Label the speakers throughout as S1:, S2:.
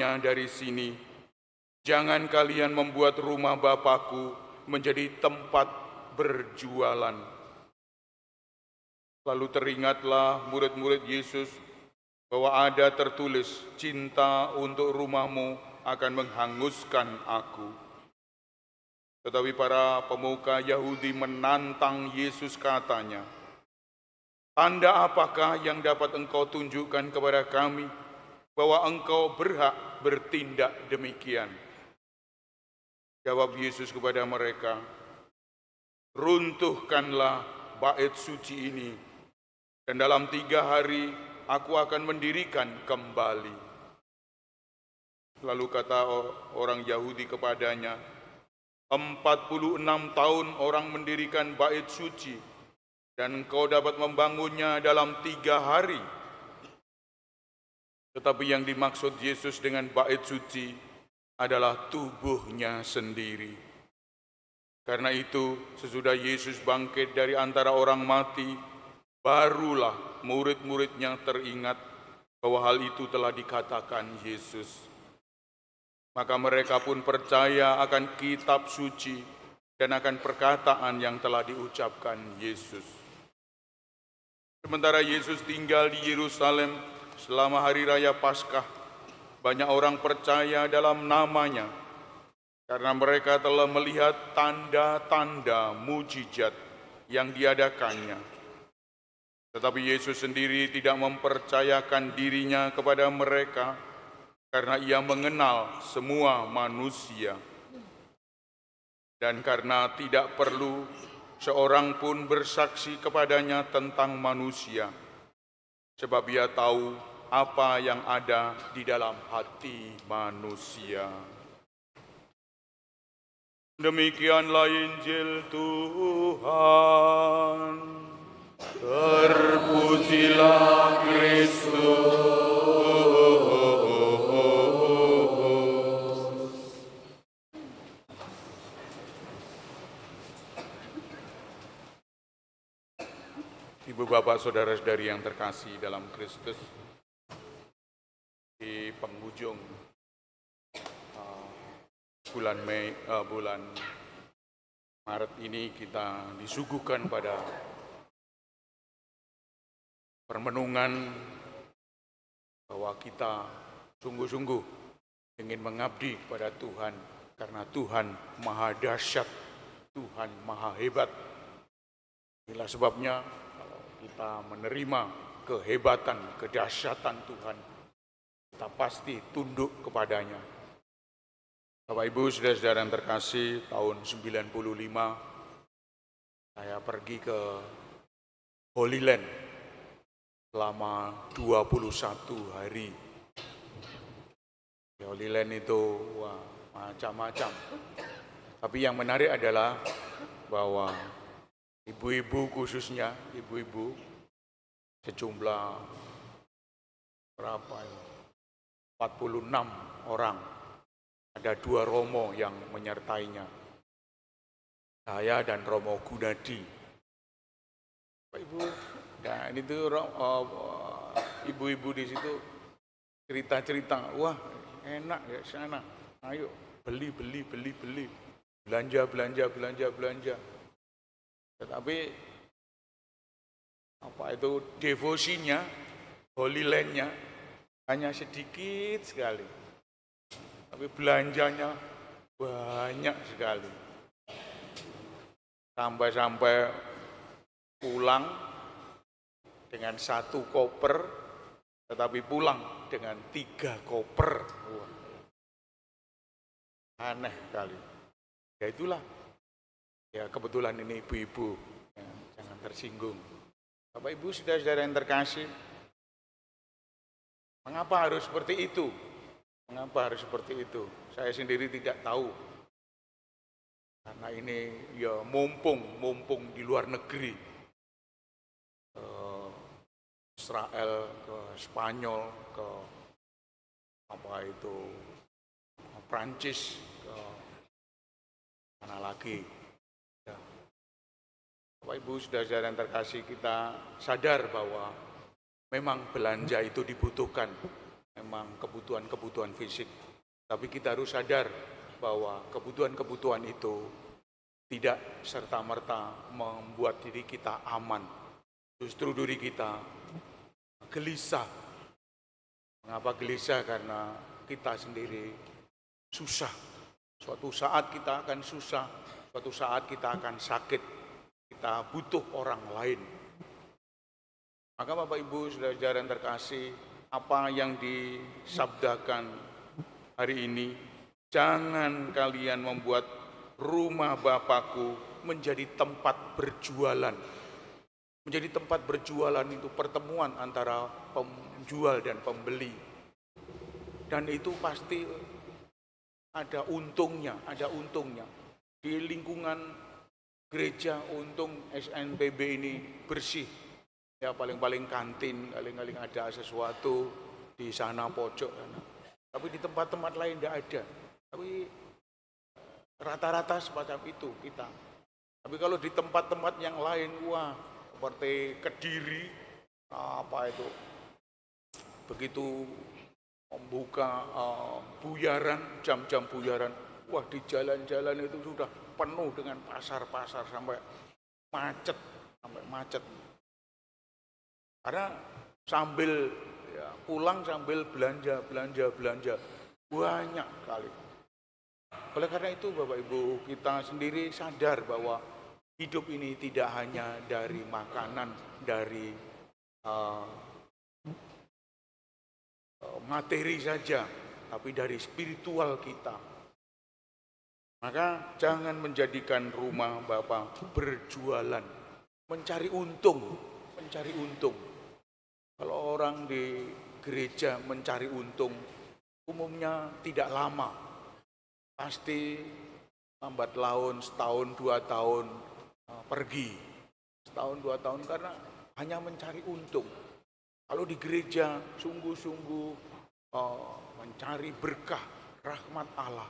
S1: mengangkatnya dari sini. Jangan kalian membuat rumah Bapakku menjadi tempat berjualan. Lalu teringatlah murid-murid Yesus bahwa ada tertulis, cinta untuk rumahmu akan menghanguskan aku. Tetapi para pemuka Yahudi menantang Yesus, katanya, tanda apakah yang dapat engkau tunjukkan kepada kami bahwa engkau berhak bertindak demikian? Jawab Yesus kepada mereka, runtuhkanlah bait suci ini, dan dalam 3 hari aku akan mendirikan kembali. Lalu kata orang Yahudi kepadanya, 46 tahun orang mendirikan bait suci, dan engkau dapat membangunnya dalam 3 hari. Tetapi yang dimaksud Yesus dengan bait suci adalah tubuhnya sendiri. Karena itu, sesudah Yesus bangkit dari antara orang mati, barulah murid-muridnya teringat bahwa hal itu telah dikatakan Yesus. Maka mereka pun percaya akan kitab suci dan akan perkataan yang telah diucapkan Yesus. Sementara Yesus tinggal di Yerusalem selama hari raya Paskah, banyak orang percaya dalam namanya karena mereka telah melihat tanda-tanda mujizat yang diadakannya. Tetapi Yesus sendiri tidak mempercayakan dirinya kepada mereka karena ia mengenal semua manusia. Dan karena tidak perlu seorang pun bersaksi kepadanya tentang manusia, sebab ia tahu apa yang ada di dalam hati manusia. Demikianlah Injil Tuhan. Terpujilah Kristus. Ibu, bapak, saudara-saudari yang terkasih dalam Kristus, di penghujung bulan Maret ini kita disuguhkan pada permenungan bahwa kita sungguh-sungguh ingin mengabdi kepada Tuhan, karena Tuhan maha dahsyat, Tuhan maha hebat. Inilah sebabnya kita menerima kehebatan, kedahsyatan Tuhan, kita pasti tunduk kepadanya. Bapak Ibu, saudara-saudara yang terkasih, tahun 95 saya pergi ke Holy Land selama 21 hari. Di Holy Land itu macam-macam. Tapi yang menarik adalah bahwa ibu-ibu, khususnya ibu-ibu, sejumlah berapa ya? 46 orang. Ada 2 romo yang menyertainya, saya dan Romo Gunadi. Pak Ibu, nah ini tuh ibu-ibu di situ cerita-cerita, wah enak ya sana, ayo beli, belanja. Tetapi apa itu devosinya, Holy Land-nya hanya sedikit sekali, tapi belanjanya banyak sekali. Sampai pulang dengan 1 koper, tetapi pulang dengan 3 koper. Wah, aneh sekali. Ya itulah. Ya kebetulan ini ibu-ibu, ya, jangan tersinggung. Bapak Ibu, saudara-saudara yang terkasih, mengapa harus seperti itu? Mengapa harus seperti itu? Saya sendiri tidak tahu. Karena ini ya mumpung di luar negeri, ke Israel, ke Spanyol, ke apa itu Prancis, ke mana lagi? Ya. Bapak Ibu, saudara-saudara yang terkasih, kita sadar bahwa memang belanja itu dibutuhkan. memang kebutuhan-kebutuhan fisik. Tapi kita harus sadar bahwa kebutuhan-kebutuhan itu tidak serta-merta membuat diri kita aman. Justru diri kita gelisah. Mengapa gelisah? Karena kita sendiri susah. Suatu saat kita akan susah, suatu saat kita akan sakit. Kita butuh orang lain. Maka Bapak Ibu, saudara-saudara yang terkasih, apa yang disabdakan hari ini, jangan kalian membuat rumah Bapakku menjadi tempat berjualan. Menjadi tempat berjualan itu pertemuan antara penjual dan pembeli. Dan itu pasti ada untungnya, ada untungnya. Di lingkungan gereja untung SNPB ini bersih. Ya paling-paling kantin, paling-paling ada sesuatu di sana pojok sana. Tapi di tempat-tempat lain tidak ada. Tapi rata-rata semacam itu kita. Tapi kalau di tempat-tempat yang lain, wah seperti Kediri, apa itu, begitu membuka buyaran, jam-jam buyaran, wah di jalan-jalan itu sudah penuh dengan pasar-pasar sampai macet. Karena sambil pulang sambil belanja banyak kali. Oleh karena itu Bapak Ibu, kita sendiri sadar bahwa hidup ini tidak hanya dari makanan, dari materi saja, tapi dari spiritual kita. Maka jangan menjadikan rumah Bapa berjualan, mencari untung. Kalau orang di gereja mencari untung, umumnya tidak lama. Pasti lambat laun, setahun, 2 tahun pergi. Setahun, 2 tahun karena hanya mencari untung. Kalau di gereja sungguh-sungguh mencari berkah, rahmat Allah.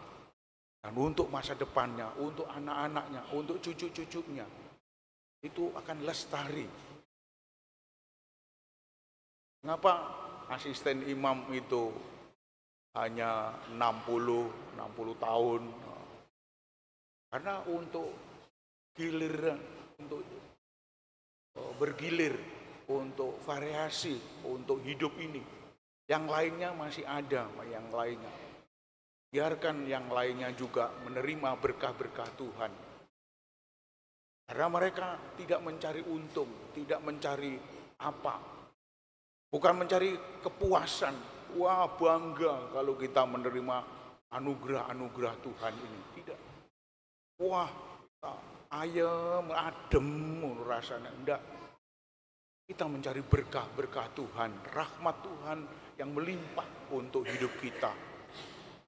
S1: Dan untuk masa depannya, untuk anak-anaknya, untuk cucu-cucunya, itu akan lestari. Mengapa asisten imam itu hanya 60 tahun? Karena untuk giliran, untuk bergilir, untuk variasi, untuk hidup ini. Yang lainnya masih ada, yang lainnya. Biarkan yang lainnya juga menerima berkah-berkah Tuhan. Karena mereka tidak mencari untung, tidak mencari apa. Bukan mencari kepuasan. Wah bangga kalau kita menerima anugerah-anugerah Tuhan ini. Tidak. Wah ayam, adem rasanya. Tidak. Kita mencari berkah-berkah Tuhan. Rahmat Tuhan yang melimpah untuk hidup kita.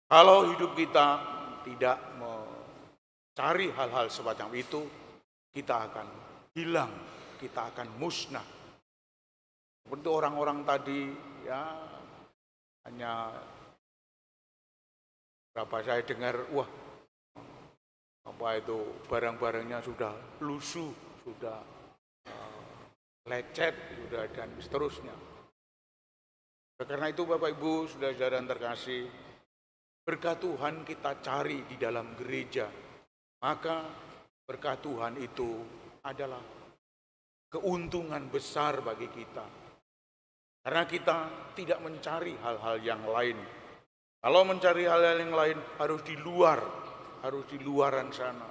S1: Kalau hidup kita tidak mencari hal-hal semacam itu, kita akan hilang. Kita akan musnah. Seperti orang-orang tadi, ya hanya berapa saya dengar, wah apa itu barang-barangnya sudah lusuh, sudah lecet, sudah dan seterusnya. Karena itu Bapak Ibu, saudara-saudara yang terkasih, berkat Tuhan kita cari di dalam gereja. Maka berkat Tuhan itu adalah keuntungan besar bagi kita. Karena kita tidak mencari hal-hal yang lain. Kalau mencari hal-hal yang lain harus di luaran sana.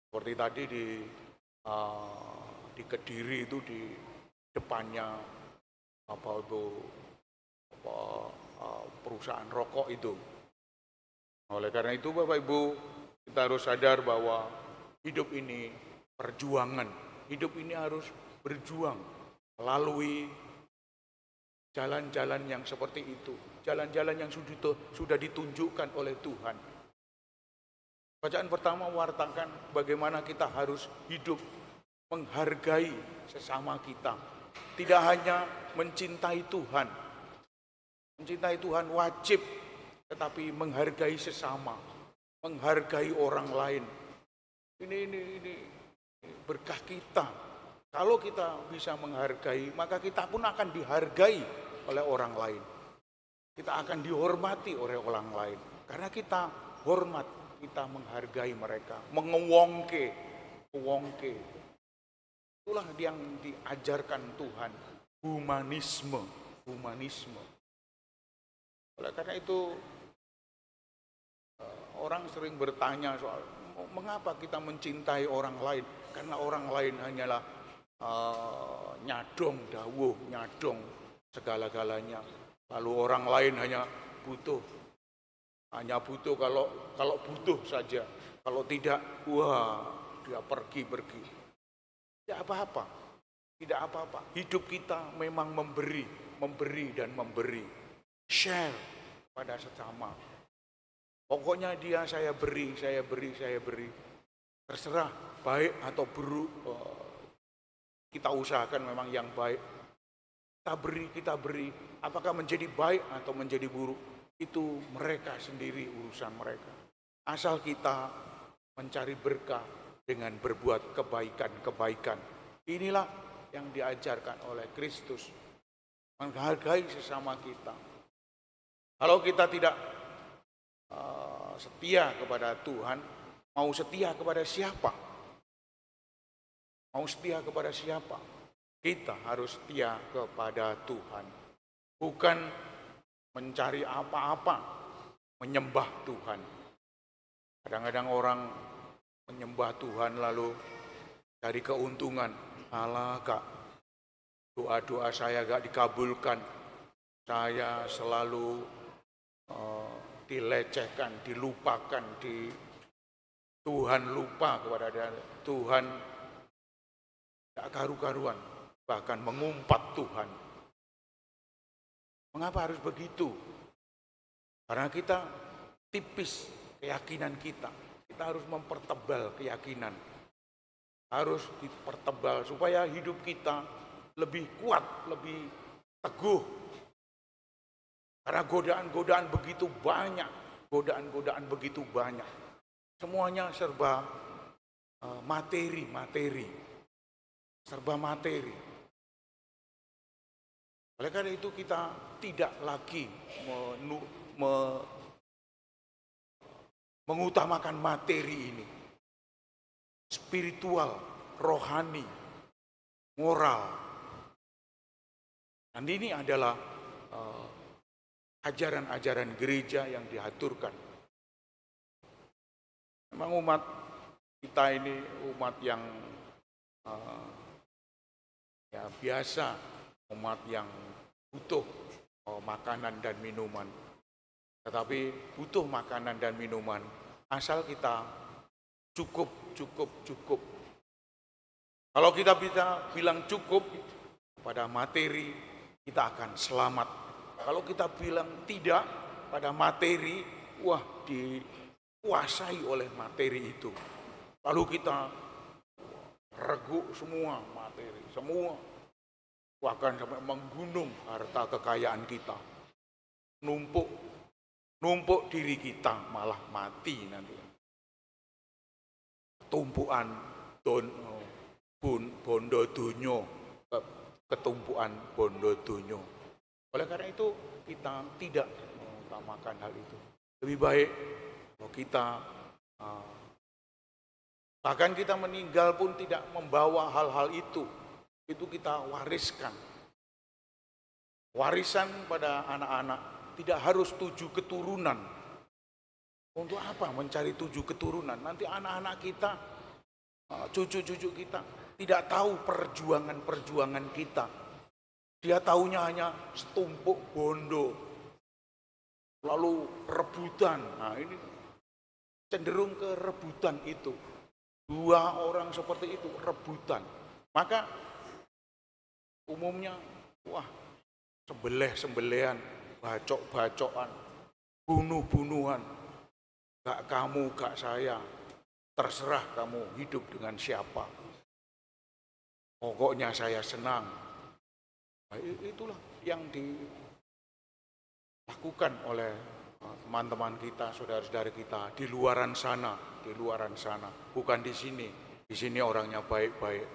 S1: Seperti tadi di Kediri itu di depannya perusahaan rokok itu. Oleh karena itu Bapak Ibu, kita harus sadar bahwa hidup ini perjuangan. Hidup ini harus berjuang melalui jalan-jalan yang seperti itu, jalan-jalan yang sudah ditunjukkan oleh Tuhan. Bacaan pertama mewartakan bagaimana kita harus hidup menghargai sesama kita. Tidak hanya mencintai Tuhan. Mencintai Tuhan wajib, tetapi menghargai sesama, menghargai orang lain. Ini berkah kita. Kalau kita bisa menghargai, maka kita pun akan dihargai oleh orang lain. Kita akan dihormati oleh orang lain. Karena kita hormat, kita menghargai mereka, mengewongke. Itulah yang diajarkan Tuhan, humanisme. Oleh karena itu, orang sering bertanya soal mengapa kita mencintai orang lain. Karena orang lain hanyalah nyadong dawuh, nyadong segala-galanya. Lalu orang lain hanya butuh kalau butuh saja. Kalau tidak, wah, dia pergi. Tidak apa-apa. Hidup kita memang memberi dan memberi. Share pada sesama. Pokoknya saya beri. Terserah baik atau buruk, kita usahakan memang yang baik. Kita beri. Apakah menjadi baik atau menjadi buruk, itu mereka sendiri, urusan mereka. Asal kita mencari berkah dengan berbuat kebaikan. Inilah yang diajarkan oleh Kristus. Menghargai sesama kita. Kalau kita tidak setia kepada Tuhan, mau setia kepada siapa? Kita harus setia kepada Tuhan. Bukan mencari apa-apa, menyembah Tuhan. Kadang-kadang orang menyembah Tuhan lalu cari keuntungan. Alah Kak, doa-doa saya gak dikabulkan. Saya selalu dilecehkan, dilupakan, Tuhan lupa kepada dia. Tuhan gak karu-karuan, bahkan mengumpat Tuhan. Mengapa harus begitu? Karena kita tipis keyakinan kita. Kita harus mempertebal keyakinan. Harus dipertebal supaya hidup kita lebih kuat, lebih teguh. Karena godaan-godaan begitu banyak. Semuanya serba materi. Serba materi. Oleh karena itu kita tidak lagi mengutamakan materi ini. Spiritual, rohani, moral. Dan ini adalah ajaran-ajaran gereja yang diaturkan. Memang umat kita ini umat yang biasa, umat yang butuh makanan dan minuman. Tetapi butuh makanan dan minuman asal kita cukup. Kalau kita bisa bilang cukup pada materi, kita akan selamat. Kalau kita bilang tidak pada materi, wah, dikuasai oleh materi itu. Lalu kita reguk semua materi, semua. Bahkan sampai menggunung harta kekayaan kita. Numpuk diri kita, malah mati nanti. Tumpuan bondo dunyo, ketumpuan bondo dunyo. Oleh karena itu kita tidak mengutamakan hal itu. Lebih baik kalau kita bahkan kita meninggal pun tidak membawa hal-hal itu kita wariskan. Warisan pada anak-anak tidak harus 7 keturunan. Untuk apa mencari 7 keturunan? Nanti anak-anak kita, cucu-cucu kita tidak tahu perjuangan kita. Dia taunya hanya setumpuk bondo, lalu rebutan. Nah, ini cenderung ke rebutan itu. 2 orang seperti itu rebutan. Maka umumnya, wah, sembelihan, bacok-bacokan, bunuh-bunuhan. Gak kamu, gak saya. Terserah kamu hidup dengan siapa. Pokoknya saya senang. Nah, itulah yang dilakukan oleh teman-teman kita, saudara-saudara kita di luaran sana, bukan di sini. Di sini orangnya baik-baik.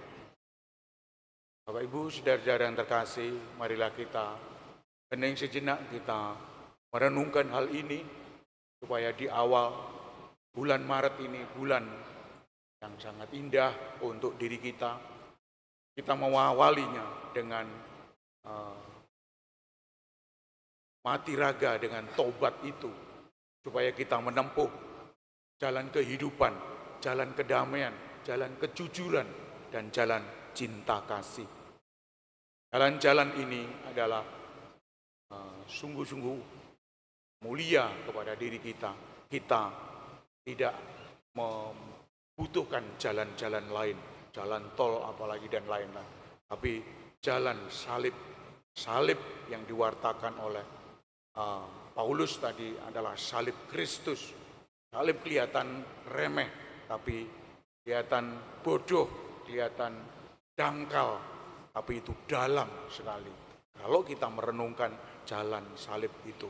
S1: Bapak Ibu, saudara-saudara yang terkasih, marilah kita hening sejenak, kita merenungkan hal ini supaya di awal bulan Maret ini, bulan yang sangat indah untuk diri kita, kita mengawalinya dengan mati raga, dengan tobat itu, supaya kita menempuh jalan kehidupan, jalan kedamaian, jalan kejujuran, dan jalan cinta kasih. Jalan-jalan ini adalah sungguh-sungguh mulia kepada diri kita. Kita tidak membutuhkan jalan-jalan lain, jalan tol apalagi dan lain-lain. Tapi jalan salib yang diwartakan oleh Paulus tadi adalah salib Kristus. Salib kelihatan remeh, tapi kelihatan bodoh, kelihatan dangkal, tapi itu dalam sekali kalau kita merenungkan jalan salib itu.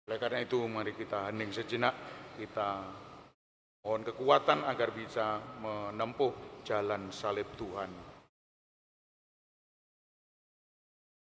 S1: Oleh karena itu, mari kita hening sejenak, kita mohon kekuatan agar bisa menempuh jalan salib Tuhan.